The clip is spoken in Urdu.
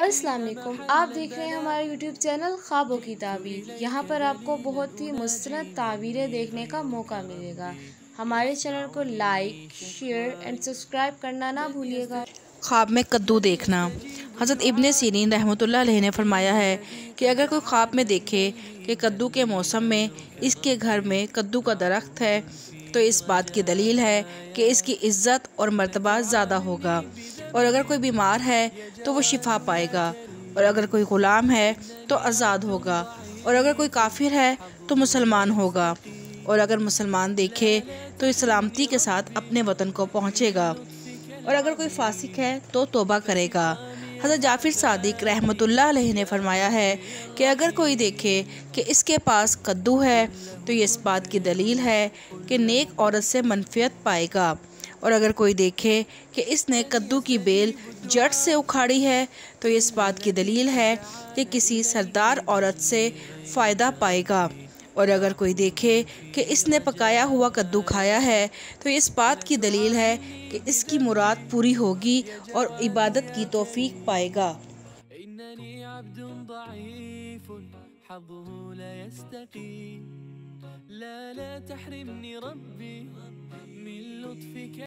السلام علیکم، آپ دیکھ رہے ہیں ہمارا یوٹیوب چینل خوابوں کی تعبیر۔ یہاں پر آپ کو بہت ہی مستند تعبیریں دیکھنے کا موقع ملے گا۔ ہمارے چینل کو لائک، شیئر اینڈ سبسکرائب کرنا نہ بھولیے گا۔ خواب میں کدو دیکھنا۔ حضرت ابن سیرین رحمۃ اللہ علیہ نے فرمایا ہے کہ اگر کوئی خواب میں دیکھے کہ کدو کے موسم میں اس کے گھر میں کدو کا درخت ہے تو اس بات کی دلیل ہے کہ اس کی عزت اور مرتبہ زیادہ ہوگا، اور اگر کوئی بیمار ہے تو وہ شفا پائے گا، اور اگر کوئی غلام ہے تو آزاد ہوگا، اور اگر کوئی کافر ہے تو مسلمان ہوگا، اور اگر مسلمان دیکھے تو اس سلامتی کے ساتھ اپنے وطن کو پہنچے گا، اور اگر کوئی فاسق ہے تو توبہ کرے گا۔ حضرت جعفر صادق رحمۃ اللہ علیہ نے فرمایا ہے کہ اگر کوئی دیکھے کہ اس کے پاس کدو ہے تو یہ اس بات کی دلیل ہے کہ نیک عورت سے منفعت پائے گا، اور اگر کوئی دیکھے کہ اس نے کدو کی بیل جڑ سے اکھاڑی ہے تو یہ اس بات کی دلیل ہے کہ کسی سردار عورت سے فائدہ پائے گا، اور اگر کوئی دیکھے کہ اس نے پکایا ہوا کدو کھایا ہے تو اس بات کی دلیل ہے کہ اس کی مراد پوری ہوگی اور عبادت کی توفیق پائے گا۔ إنني عبد ضعيف حظه لا يستقيم لا تحرمني ربي من لطفك